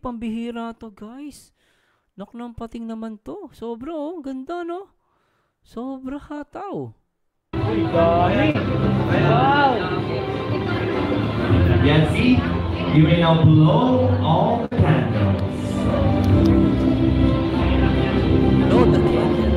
pambihira to guys. Knock ng pating naman to. Sobra oh, ganda no? Sobra hataw. Wow! Yancy, you may now blow all the candles. Blow the candle.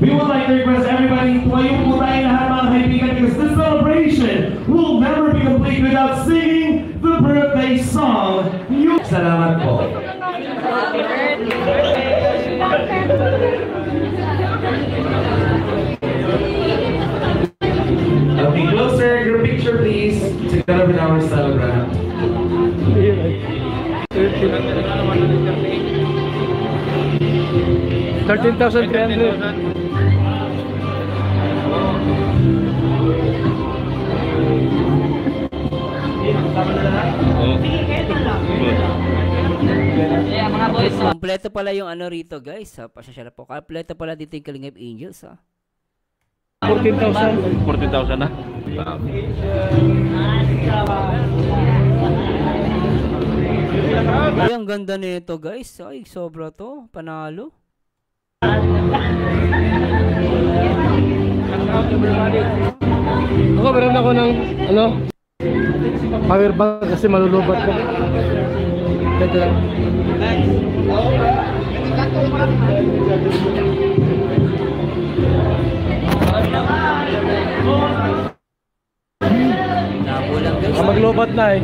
We would like to request everybody tumayo po tayo lahat mga kaibigan because this celebration will never be complete without singing the birthday song. Salamat po. Okay, closer, your picture please, together with our celebrant. 13,300. Kompleto pala yung ano rito guys ha. Pasensya na po. Kompleto pala dito yung Kalingap Angels ha. 14,000. 14,000 na. Ay, ang ganda nito guys. Ay, sobra to. Panalo. Ako meron ako ng ano? Power bank kasi malulubat ko. Ito lang. Nakulang guys. Maglubat na eh.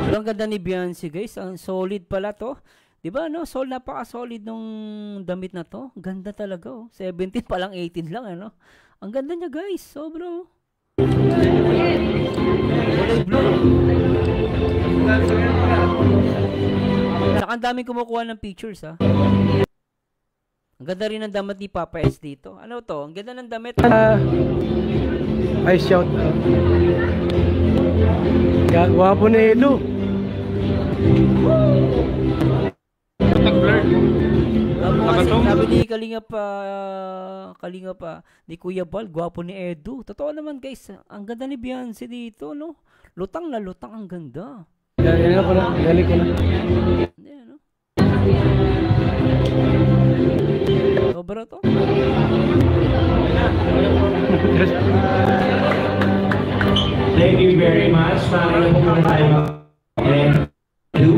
Pero ang ganda ni Beyonce guys. Ang solid pala to. Diba no? Napaka-solid nung damit na to. Ganda talaga oh. 17 pa lang 18 lang ano. Ang ganda niya guys. Sobra oh. Kulay blue. Saka ang daming kumukuha ng pictures ha. Ang ganda rin ng damit ni Papa S dito. Ano to? Ang ganda ng damit. I shout. Gwapo ni Edu. Sabi ni Kalinga pa ni Kuya Bal, gwapo ni Edu. Totoo naman guys, ang ganda ni Beyonce dito, no? Lutang na lutang, ang ganda. Yan ko na, galing ko na. Hindi, ano? Sobra to. Thank you very much. Maraming po muna tayo mag-do.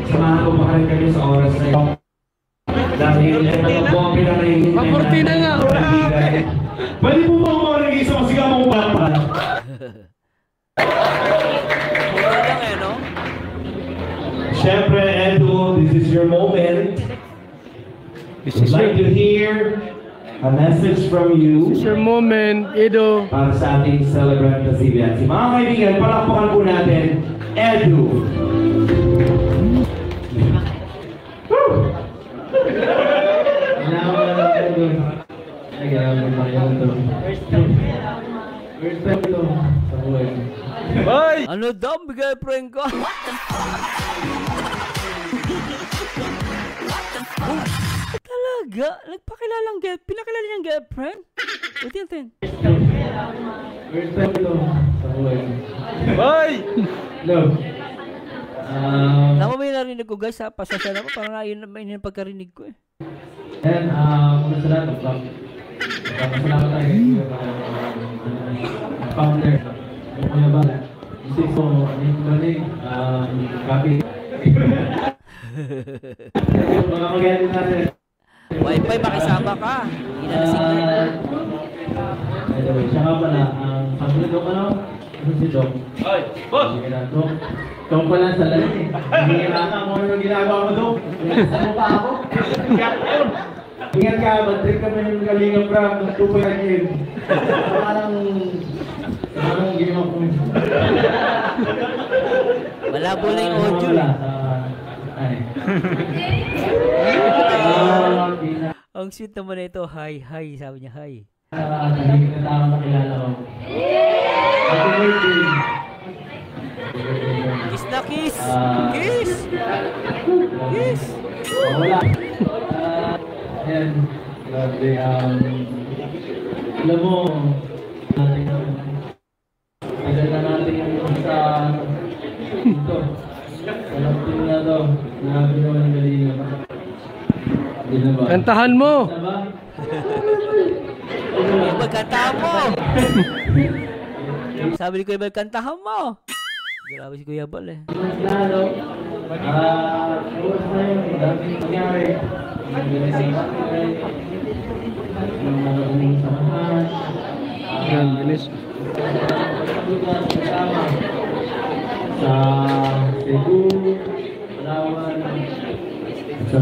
Samahan ko pa rin kayo sa oras na ito. Dahil ito po ang pinakainin na Makortina nga! Pwede po ba mga nag-isa masigaw mong papa? Lang eh, no? Siyempre, Edu, this is your moment. We'd like to hear a message from you. This is your moment, Edu. Para sa ating celebrant na si Beyonce. Mga kaibigan, palakpakan po natin, Edu. Hoy! Ano daw, bigay prank ko? Talaga? Nagpakilalang pinakilala niyang girlfriend? Utin. Hoy! Tama ba yung narinig ko guys ha? Pasasya na ko, parang ayun yung pagkarinig ko eh. And, muna sa lahat, salamat tayo founder. Kuya ba? Isip ko, galing, copy. Mga magaling natin. Wi-Fi, makisama ka. Inalasing Anyway, siya nga pala, ang kasunod ko ano? Ano si Doc? Ay, boss! Sige na, Doc. Doc pala sa lahat eh. Hihirakan mo yung ginagawa mo, Doc. Ano pa ako? Ingat ka, mag-trip kami ng Kalingap Ram ng 2.9 yun. Parang ginawa ko. malabo na yung audio. Ay. Ang sweet naman na ito. Hi, sabi niya, hi. Naging na tao nakilala ko. Happy birthday. Kiss na kiss! Kiss! Kiss! Wala. Ayan. Grabe. Alam mo, Grabe naman ang galing ba? Hindi na ba? Kantahan mo! Kantahan mo! Sabi ni Kuya Bal, kantahan mo! Grabe si Kuya Bal eh. Lalo, oras na yun, daming nangyari. Yan, bilis. Sa Cebu, Palawan, sa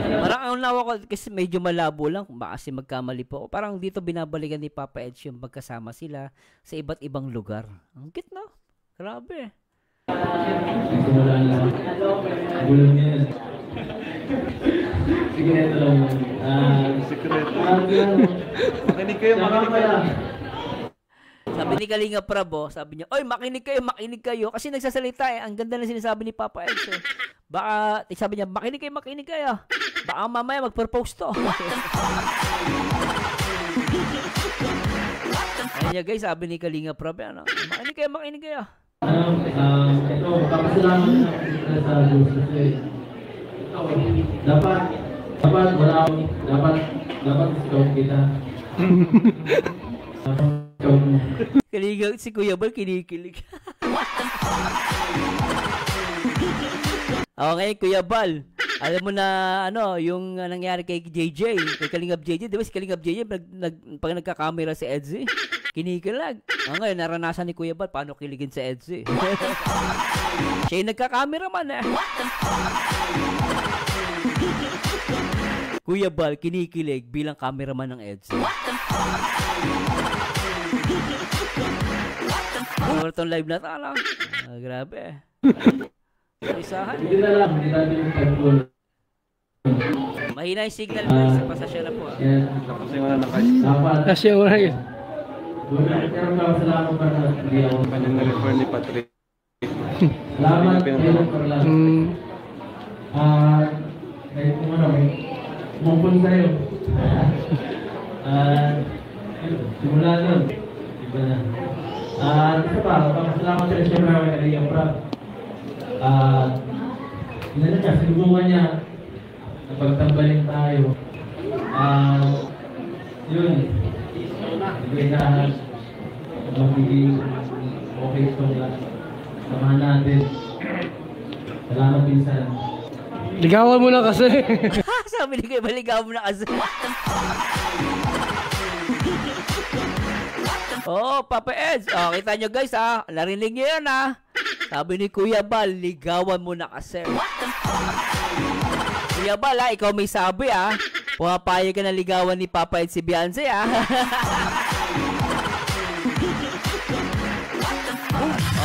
Parang ang nawa ko kasi medyo malabo lang kung baka kasi magkamali po. Parang dito binabalikan ni Papa Edge yung magkasama sila sa iba't ibang lugar. Ang cute, no? Grabe. simula lang. Bulong niya. Sige, ito lang. Sikreto. Makinig kayo, makinig kayo. Sabi ni Kalinga Prabo, sabi niya, oy, makinig kayo. Kasi nagsasalita eh. Ang ganda na sinasabi ni Papa Edge. Eh. Baka, sabi niya, makinig kayo. Baka mamaya mag-propose to. Ayun niya guys, sabi ni Kalinga Prabo, ano, makinig kayo. Ito, papasalamat na ako sa Diyos kasi dapat wala akong, dapat scout kita. Kalinga, si Kuya Bal, kinikilig. Okay, Kuya Bal. Alam mo na, ano, yung nangyari kay JJ, kay Kalingap JJ, di ba si Kalingap JJ, pag nagka-camera si Edzy, kinikilag. Ngayon, naranasan ni Kuya Bal, paano kiligin si Edzy. Siya yung nagka-camera man eh. Kuya Bal, kinikilig bilang cameraman ng Edzy. Ano itong live na ito, ano? Grabe. Isahan. Hindi na lang, hindi natin yung pag-goal. Mahina yung signal guys, pasasya na po. Tapos yung wala na kayo. Dapat. Kasi wala yun. Pero salamat pa na hindi ako. Kanyang na-refer ni Patrick. Salamat, pero lang. Kahit kung ano, may mupun sa'yo. Simula doon. Iba na. Isa pa, salamat sa siyempre kay Kaliyang Prab. Inano niya, sinubungan niya na pagtambalin tayo. Yun. Hindi na magiging okay itong samahan natin. Salamat pinsan. Ligawan mo na kasi. Sabi ni Kuya Bal, ligawan mo na kasi. Oh, Papa Edge. Oh, kita nyo guys ha. Narinig nyo yan ha. Sabi ni Kuya Bal, ligawan mo na kasi. Kuya Bal ha, ikaw may sabi ha. Pumapayag ka na ligawan ni Papa Edge si Beyonce ha.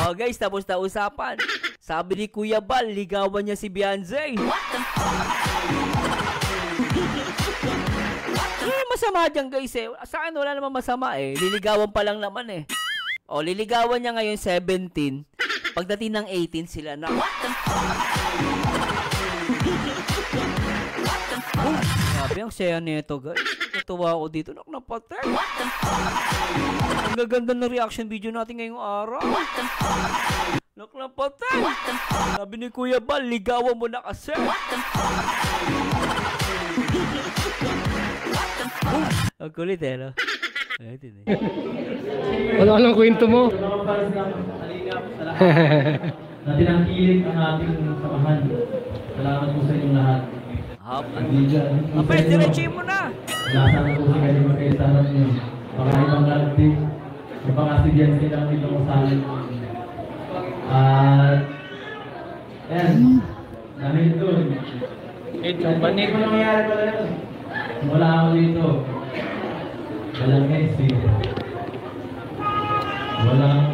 Oh guys, tapos na usapan. Sabi ni Kuya Bal, ligawan niya si Beyonce. Masama dyan guys eh. Sa akin wala naman masama eh. Liligawan pa lang naman eh. O, liligawan niya ngayon 17. Pagdating ng 18 sila na. Grabe ang saya nito guys. Natuwa ako dito. Napatay. Ang gaganda ng reaction video natin ngayong araw. Napatay. Sabi ni Kuya Bal, ligawan mo na kasi. Ang kulit eh, no? Wala nang kwento mo. Na tinangkilik ang ating samahan. Salamat po sa inyong lahat. Apa, diretso mo na! Lasan na po sa kayo magkaisahan nyo. Baka ibang galactic. Ibang asidyan silang itong salin. Ayan. Dahil doon. Ito, banig mo nangyayari pala ito. Wala ako dito. Walang Messi. Walang...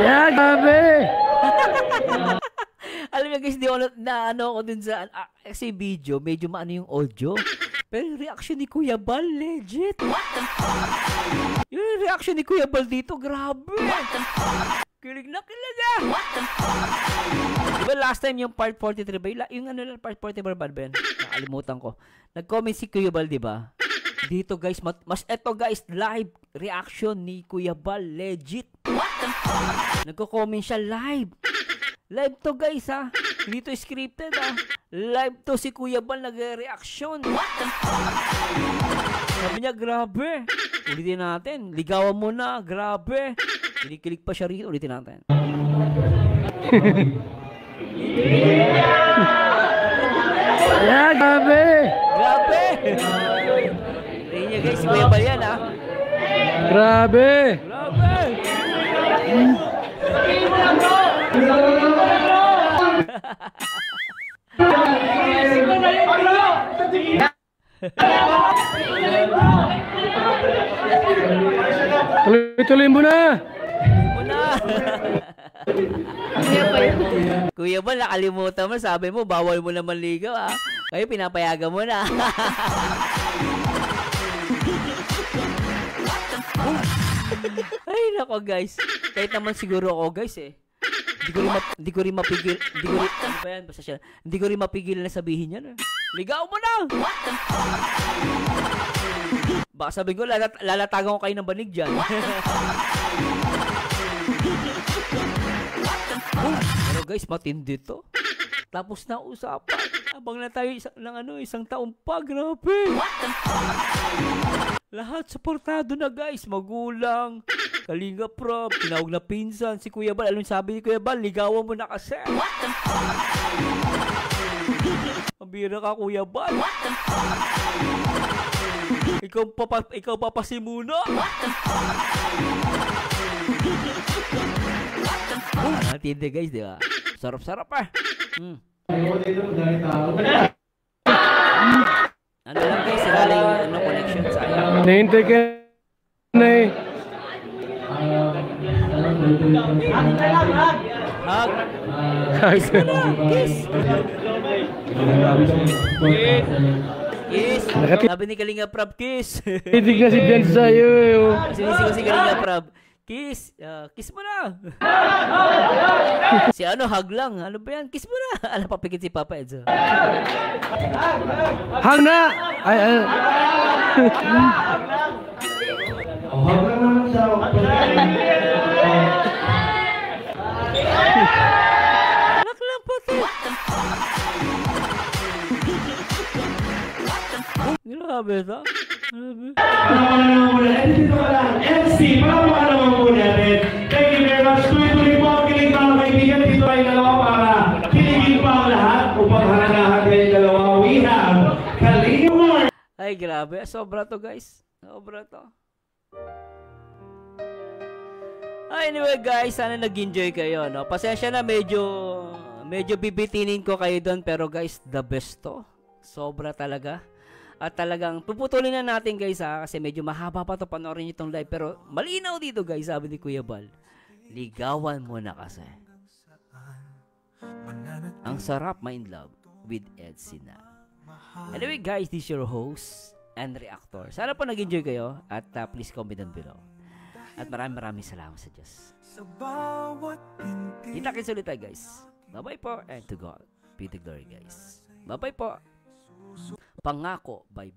Yeah, grabe! Alam niyo guys, di ako na ano ako dun sa kasi video, medyo maano yung audio. Pero yung reaction ni Kuya Bal, legit. Yung reaction ni Kuya Bal dito, grabe. Kilig na kilig ah. Diba last time yung part 43 ba? Yung ano lang part 43 ba Ben? Nakalimutan ko. Nag-comment si Kuya Bal, diba? Dito guys, mas eto guys, live reaction ni Kuya Bal, legit. Nagko-comment siya live. Live to guys ha. Hindi to scripted ha. Live to si Kuya Bal nagre-reaction. Sabi niya, grabe. Ulitin natin. Ligawan mo na, grabe. Kinikilig pa siya rito. Ulitin natin. Yeah, grabe. Grabe. Tingnan niya guys, si Kuya Bal yan ha. Grabe. Grabe. Tuloy-tuloy mo na. Muna. Kuya Bal, nakalimutan mo. Sabi mo, bawal mo naman ligaw ah. Kayo, pinapayagan mo na. Ay, nako guys. Kahit naman siguro ako guys eh. Hindi ko rin mapigil. Ano ba yan? Basta siya. Hindi ko rin mapigil na sabihin yan eh. Ligaw mo na! Baka sabihin ko, lalatagan ko kayo ng banig dyan. Pero guys, matindi to. Tapos na usapan. Habang na tayo isang taon pa. Grabe. Lahat suportado na guys. Magulang, Kalinga Prab, tinawag na pinsan, si Kuya Bal. Alam sabi ni Kuya Bal, ligawan mo na kasi. Mabira ka Kuya Bal. Ikaw papasimuna. Matindi guys, di ba? Sarap-sarap ah. Ano lang guys, sila yung connection sa akin. Nahintay ka na eh. Hug. Kiss mo na, kiss. Kiss. Sabi ni Kalinga Prab, kiss. Titig na si Bian sa'yo eh. Sinisi ko si Kalinga Prab. Kiss. Kiss mo na. Si hug lang. Ano ba yan? Kiss mo na. Alam, papikit si Papa Edzo. Hug na! Ay. Hug na naman siya. Anak lang po to. Grabe ito. MC, palamakan naman muna natin. Thank you very much. Tuloy-tuloy po ang kilig mga kaibigan. Dito ay dalawa para kiligin pa ang lahat upang hanahan kayo dalawa. We have Kalinga. Ay, grabe. Sobra to, guys. Sobra to. Anyway, guys, sana nag-enjoy kayo, no? Pasensya na, medyo bibitinin ko kayo doon, pero guys, the best to. Sobra talaga. At talagang puputulin na natin guys ha, kasi medyo mahaba pa to, panoorin nyo itong live, pero malinaw dito guys, sabi ni Kuya Bal, ligawan mo na kasi. Ang sarap ma-in love with Ed Sina. Anyway guys, this is your host and reactor. Sana po nag-enjoy kayo at please comment down below. At maraming salamat sa Diyos. Kita-kits ulit tayo guys. Bye-bye po and to God be the glory guys. Bye-bye po. Pangako by